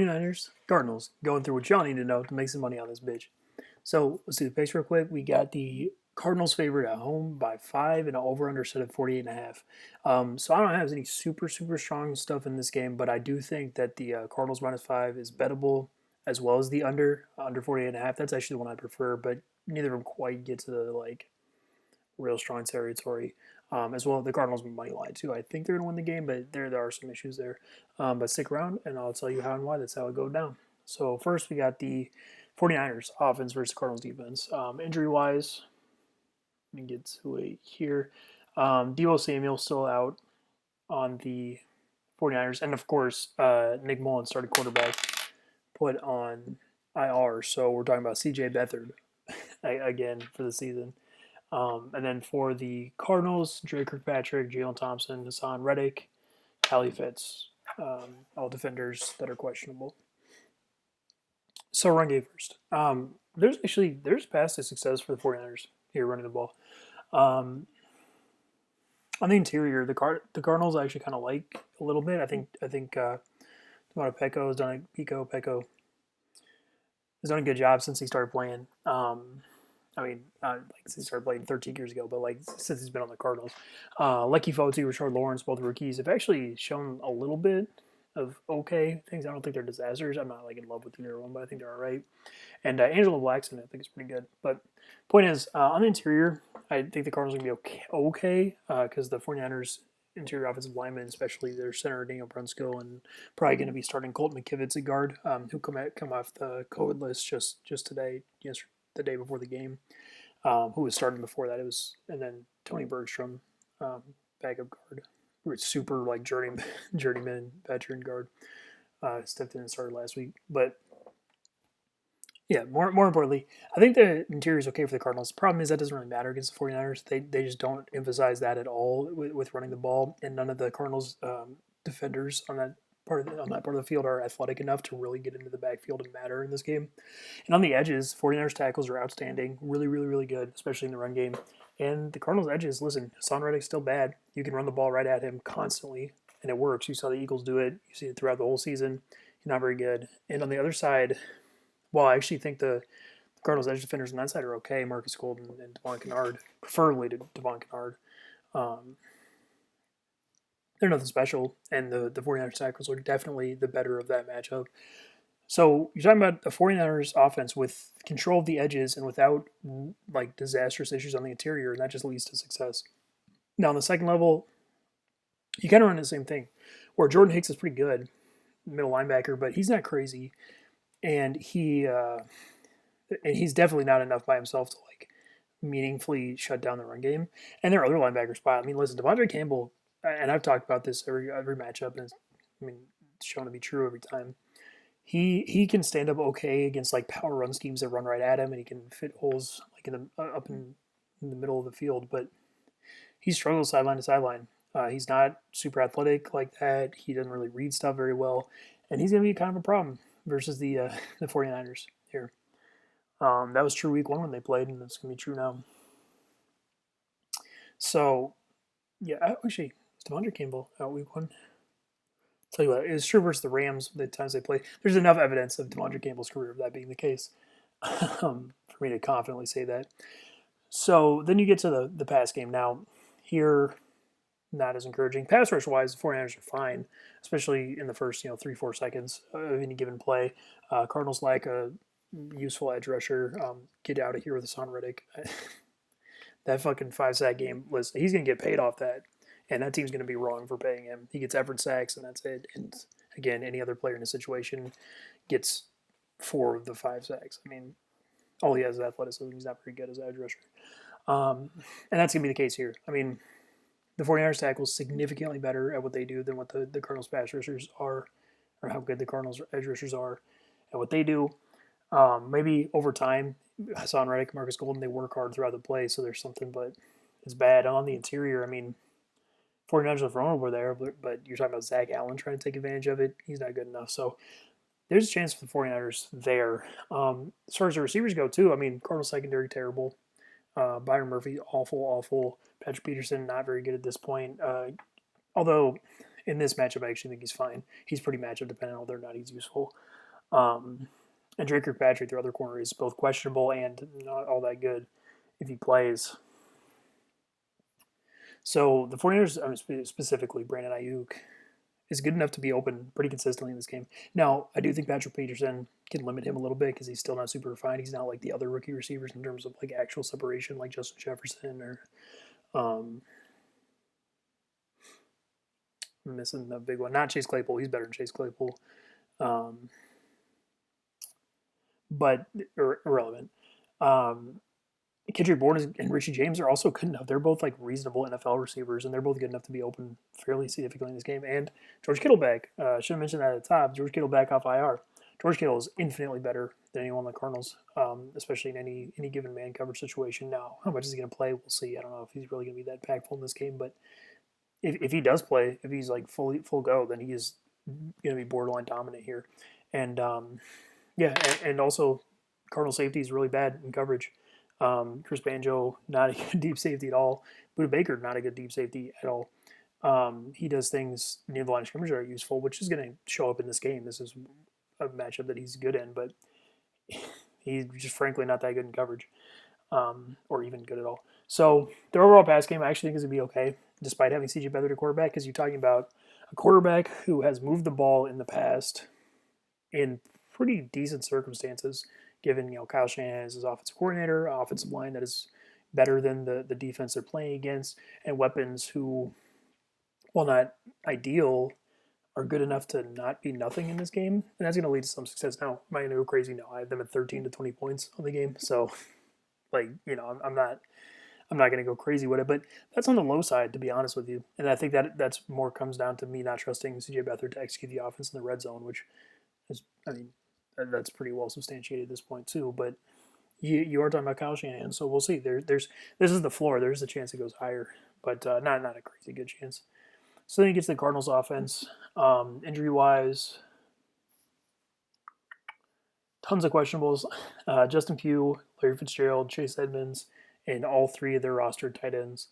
49ers, Cardinals, going through what y'all need to know to make some money on this bitch. So let's do the picks real quick. We got the Cardinals favorite at home by 5 and an over-under set at 48.5. So I don't have any super strong stuff in this game, but I do think that the Cardinals -5 is bettable, as well as the under 48.5. That's actually the one I prefer, but neither of them quite get to the real strong territory. As well, the Cardinals money line too. I think they're going to win the game, but there are some issues there. But stick around, and I'll tell you how and why. That's how it goes down. So first, we got the 49ers offense versus Cardinals defense. Injury-wise, let me get to it here. Deebo Samuel still out on the 49ers. And, of course, Nick Mullen started quarterback, put on IR. So we're talking about C.J. Beathard again for the season. And then for the Cardinals, Dre Kirkpatrick, Jalen Thompson, Hassan Reddick, Hallie Fitz, all defenders that are questionable. So run game first. There's past to success for the 49ers here running the ball. On the interior, the Cardinals I actually kind of like a little bit. I think Peko has done a good job since he started playing. Since he started playing 13 years ago, but since he's been on the Cardinals. Lucky Foti, Rashard Lawrence, both rookies, have actually shown a little bit of okay things. I don't think they're disasters. I'm not in love with either one, but I think they're all right. And Angelo Blackson, I think, is pretty good. But point is, on the interior, I think the Cardinals are going to be okay because the 49ers interior offensive linemen, especially their center Daniel Brunskill, and probably going to be starting Colt McKivitz at guard, who come off the COVID list just today, the day before the game. Who was starting before that? And then Tony Bergstrom, backup guard, who was super journeyman veteran guard. Stepped in and started last week, but yeah, more importantly, I think the interior is okay for the Cardinals. The problem is that doesn't really matter against the 49ers. They just don't emphasize that at all with running the ball, and none of the Cardinals defenders on that part of the field are athletic enough to really get into the backfield and matter in this game. And on the edges, 49ers tackles are outstanding, really good, especially in the run game. And the Cardinals edges, listen, Hassan Reddick's still bad. You can run the ball right at him constantly, and it works. You saw the Eagles do it. You see it throughout the whole season. He's not very good. And on the other side, well, I actually think the Cardinals edge defenders on that side are okay. Marcus Golden and Devon Kennard, preferably to Devon Kennard. They're nothing special, and the 49ers tackles are definitely the better of that matchup. So you're talking about a 49ers offense with control of the edges and without disastrous issues on the interior, and that just leads to success. Now on the second level, you kind of run the same thing, where Jordan Hicks is pretty good, middle linebacker, but he's not crazy, and he's definitely not enough by himself to meaningfully shut down the run game. And there are other linebacker spots. I mean, listen, Devondre Campbell, and I've talked about this every matchup, and it's shown to be true every time. He can stand up okay against power run schemes that run right at him, and he can fit holes up in the middle of the field. But he struggles sideline to sideline. He's not super athletic like that. He doesn't really read stuff very well, and he's going to be kind of a problem versus the 49ers here. That was true week 1 when they played, and it's going to be true now. So, yeah, actually, Devondre Campbell out week 1. Tell you what, it was true versus the Rams the times they played. There's enough evidence of Devondre Campbell's career of that being the case for me to confidently say that. So then you get to the pass game. Now, here, not as encouraging. Pass rush-wise, the 49ers are fine, especially in the first 3-4 seconds of any given play. Cardinals like a useful edge rusher. Get out of here with Hassan Reddick. That fucking 5-sack game, listen, he's going to get paid off that. And that team's going to be wrong for paying him. He gets effort sacks, and that's it. And again, any other player in a situation gets 4 of the 5 sacks. I mean, all he has is athleticism. He's not very good as an edge rusher. And that's going to be the case here. I mean, the 49ers tackle is significantly better at what they do than what the Cardinals pass rushers are, or how good the Cardinals edge rushers are at what they do. Maybe over time, Hassan Reddick, Marcus Golden, they work hard throughout the play, so there's something, but it's bad. On the interior, I mean, 49ers are thrown over there, but you're talking about Zach Allen trying to take advantage of it. He's not good enough. So there's a chance for the 49ers there. As far as the receivers go, too, I mean, Cardinals secondary, terrible. Byron Murphy, awful. Patrick Peterson, not very good at this point. Although in this matchup, I actually think he's fine. He's pretty matchup dependent on whether or not he's useful. Um, and Drake Kirkpatrick, their other corner, is both questionable and not all that good if he plays. So the 49ers, specifically Brandon Ayuk, is good enough to be open pretty consistently in this game. Now, I do think Patrick Peterson can limit him a little bit because he's still not super refined. He's not like the other rookie receivers in terms of like actual separation, like Justin Jefferson or I'm missing the big one. Not Chase Claypool. He's better than Chase Claypool. Um, but irrelevant. Kendrick Bourne and Richie James are also good enough. They're both like reasonable NFL receivers, and they're both good enough to be open fairly significantly in this game. And George Kittle back. Should have mentioned that at the top. George Kittle back off IR. George Kittle is infinitely better than anyone on the Cardinals, especially in any given man coverage situation. Now, how much is he going to play? We'll see. I don't know if he's really going to be that impactful in this game, but if he does play, if he's like full go, then he is going to be borderline dominant here. And yeah, and also Cardinal safety is really bad in coverage. Chris Banjo, not a good deep safety at all. Buda Baker, not a good deep safety at all. He does things near the line of scrimmage that are useful, which is going to show up in this game. This is a matchup that he's good in, but he's just frankly not that good in coverage, or even good at all. So their overall pass game, I actually think is going to be okay, despite having CJ Beathard at quarterback, because you're talking about a quarterback who has moved the ball in the past in pretty decent circumstances, given Kyle Shanahan is his offensive coordinator, offensive line that is better than the defense they're playing against, and weapons who, while not ideal, are good enough to not be nothing in this game, and that's going to lead to some success. Now, am I going to go crazy? No, I have them at 13 to 20 points on the game, so I'm not going to go crazy with it, but that's on the low side, to be honest with you. And I think that's more comes down to me not trusting CJ Beathard to execute the offense in the red zone, which is, that's pretty well substantiated at this point too. But you are talking about Kyle Shanahan, so we'll see. This is the floor. There's a chance it goes higher, but not a crazy good chance. So then he gets the Cardinals offense. Injury wise, tons of questionables. Justin Pugh, Larry Fitzgerald, Chase Edmonds, and all three of their rostered tight ends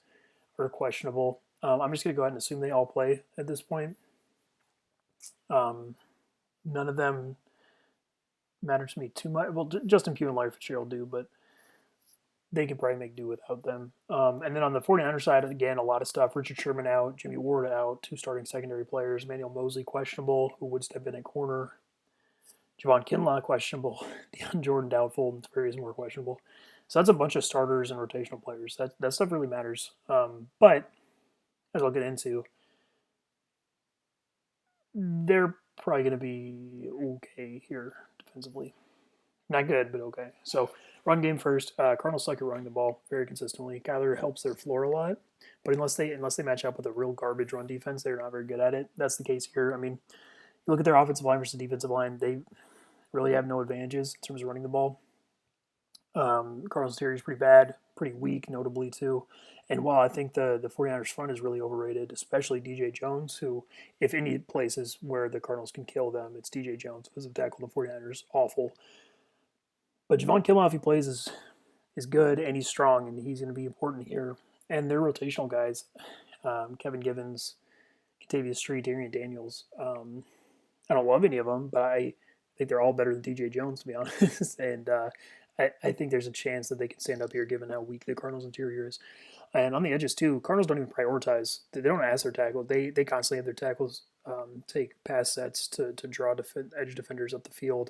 are questionable. I'm just going to go ahead and assume they all play at this point. None of them matter to me too much. Well, Justin Pugh and Larry Fitzgerald do, but they could probably make do without them. And then on the 49ers side, again, a lot of stuff. Richard Sherman out, Jimmy Ward out, two starting secondary players. Emmanuel Mosley questionable, who would step in at corner. Javon Kinlaw questionable. Deion Jordan doubtful, and various more questionable. So that's a bunch of starters and rotational players. That stuff really matters. But as I'll get into, they're probably going to be okay here defensively. Not good, but okay. So run game first. Cardinals suck at running the ball very consistently. Kyler helps their floor a lot, but unless they match up with a real garbage run defense, they're not very good at it. That's the case here. I mean, you look at their offensive line versus defensive line; they really have no advantages in terms of running the ball. Cardinals interior is pretty bad, pretty weak, notably too. And while I think the 49ers front is really overrated, especially DJ Jones, who, if any places where the Cardinals can kill them, it's DJ Jones. Defensive tackle the 49ers, awful. But Javon Kinlaw, if he plays, is good, and he's strong, and he's going to be important here. And they're rotational guys. Kevin Givens, Kentavious Street, Darian Daniels. I don't love any of them, but I think they're all better than DJ Jones, to be honest. And I think there's a chance that they can stand up here given how weak the Cardinals interior is. And on the edges, too, Cardinals don't even prioritize. They don't ask their tackles. They constantly have their tackles take pass sets to draw edge defenders up the field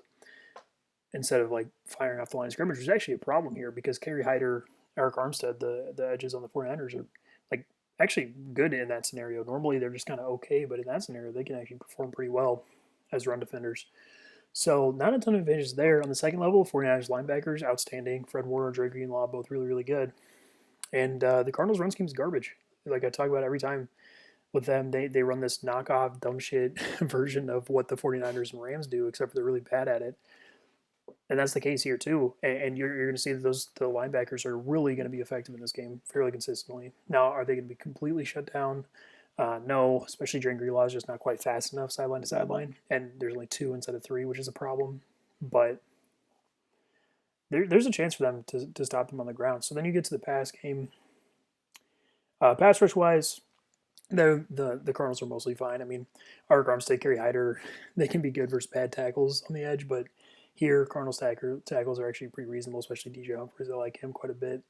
instead of like firing off the line of scrimmage, which is actually a problem here because Kerry Hyder, Eric Armstead, the edges on the 49ers are like actually good in that scenario. Normally they're just kind of okay, but in that scenario they can actually perform pretty well as run defenders. So not a ton of advantages there. On the second level, 49ers linebackers, outstanding. Fred Warner, Dre Greenlaw, both really, really good. And the Cardinals' run scheme is garbage. Like I talk about every time with them, they run this knockoff, dumb shit version of what the 49ers and Rams do, except for they're really bad at it. And that's the case here, too. And you're going to see that the linebackers are really going to be effective in this game fairly consistently. Now, are they going to be completely shut down? No, especially Dre Greenlaw is just not quite fast enough sideline to sideline, and there's only two instead of three, which is a problem. But there's a chance for them to stop them on the ground. So then you get to the pass game. Pass rush wise, The Cardinals are mostly fine. I mean, Art Armstead, Kerry Hyder, they can be good versus bad tackles on the edge, but here Cardinals tackles are actually pretty reasonable, especially DJ Humphries. I like him quite a bit.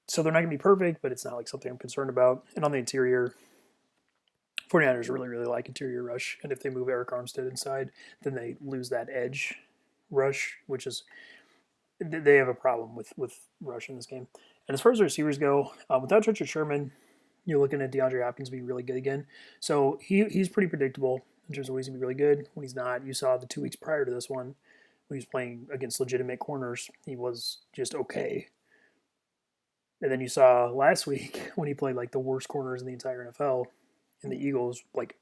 So they're not going to be perfect, but it's not like something I'm concerned about. And on the interior, 49ers really, really like interior rush. And if they move Eric Armstead inside, then they lose that edge rush, which is they have a problem with rush in this game. And as far as the receivers go, without Richard Sherman, you're looking at DeAndre Hopkins being really good again. So he's pretty predictable in terms of when he's going to be really good. When he's not, you saw the 2 weeks prior to this one, when he was playing against legitimate corners, he was just okay. And then you saw last week when he played like the worst corners in the entire NFL, and the Eagles, like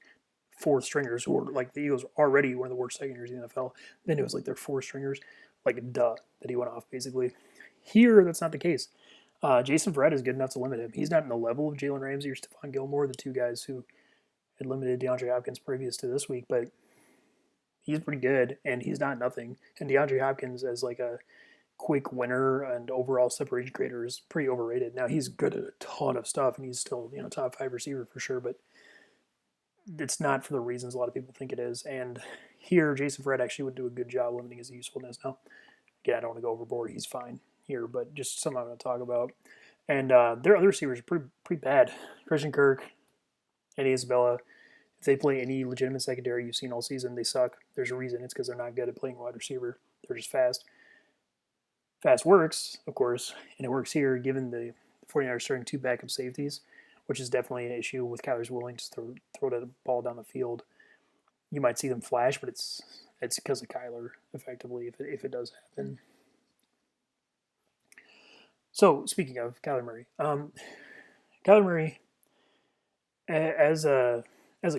fourth stringers, who were like the Eagles already one of the worst secondaries in the NFL. Then it was like their four stringers, like duh, that he went off basically. Here, that's not the case. Jason Verrett is good enough to limit him. He's not in the level of Jalen Ramsey or Stephon Gilmore, the two guys who had limited DeAndre Hopkins previous to this week, but he's pretty good, and he's not nothing. And DeAndre Hopkins as like a quick winner and overall separation creator is pretty overrated. Now he's good at a ton of stuff, and he's still top 5 receiver for sure, but it's not for the reasons a lot of people think it is. And here, Jason Verrett actually would do a good job limiting his usefulness. Now, again, I don't want to go overboard. He's fine here, but just something I'm going to talk about. And their other receivers are pretty bad. Christian Kirk, Eddie Isabella. If they play any legitimate secondary you've seen all season, they suck. There's a reason. It's because they're not good at playing wide receiver. They're just fast. Fast works, of course, and it works here given the 49ers starting 2 backup safeties, which is definitely an issue with Kyler's willing to throw the ball down the field. You might see them flash, but it's because of Kyler, effectively, if it does happen. So, speaking of Kyler Murray, Kyler Murray, as a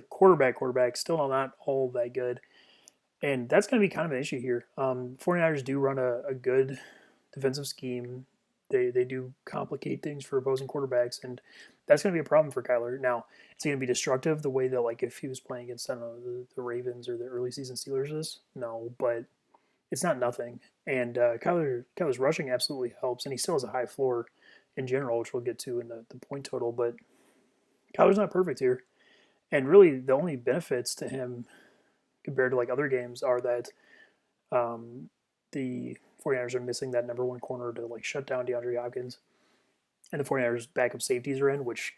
quarterback, still not all that good. And that's going to be kind of an issue here. 49ers do run a good defensive scheme. They do complicate things for opposing quarterbacks, and that's going to be a problem for Kyler. Now, it's going to be destructive the way that, like, if he was playing against, I don't know, the Ravens or the early season Steelers is. No, but it's not nothing. And Kyler's rushing absolutely helps, and he still has a high floor in general, which we'll get to in the point total. But Kyler's not perfect here. And really, the only benefits to him compared to like other games are that the 49ers are missing that number one corner to like shut down DeAndre Hopkins, and the 49ers backup safeties are in, which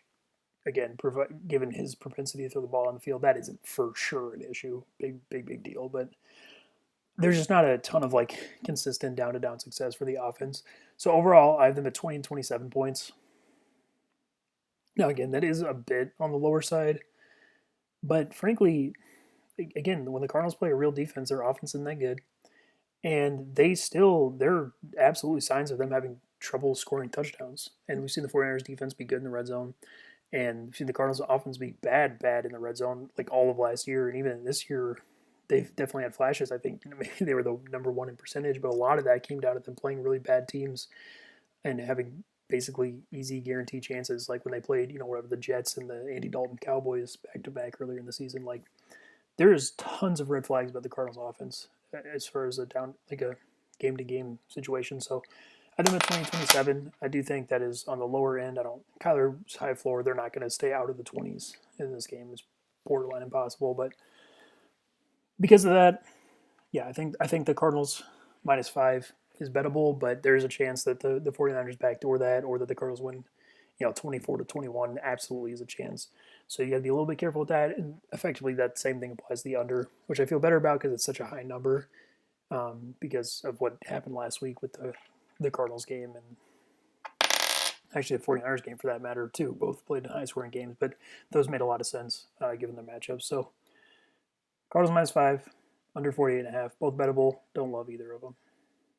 again, given his propensity to throw the ball on the field, that isn't for sure an issue. Big deal. But there's just not a ton of like consistent down to down success for the offense. So overall, I have them at 20 and 27 points. Now again, that is a bit on the lower side, but frankly, again, when the Cardinals play a real defense, their offense isn't that good. And they're absolutely signs of them having trouble scoring touchdowns. And we've seen the 49ers defense be good in the red zone. And we've seen the Cardinals offense be bad in the red zone, like all of last year. And even this year, they've definitely had flashes. I think maybe they were the number one in percentage, but a lot of that came down to them playing really bad teams and having basically easy guaranteed chances, like when they played, whatever, the Jets and the Andy Dalton Cowboys back to back earlier in the season. Like, there's tons of red flags about the Cardinals offense as far as a game to game situation. So I think at 2027, I do think that is on the lower end. Kyler's high floor, they're not going to stay out of the 20s in this game. It's borderline impossible. But because of that, yeah, I think the Cardinals -5 is bettable, but there's a chance that the 49ers backdoor that, or that the Cardinals win 24-21 absolutely is a chance. So you got to be a little bit careful with that. And effectively, that same thing applies to the under, which I feel better about because it's such a high number because of what happened last week with the Cardinals game and actually the 49ers game for that matter too. Both played high scoring games, but those made a lot of sense given their matchups. So Cardinals -5, under 48.5, both bettable. Don't love either of them.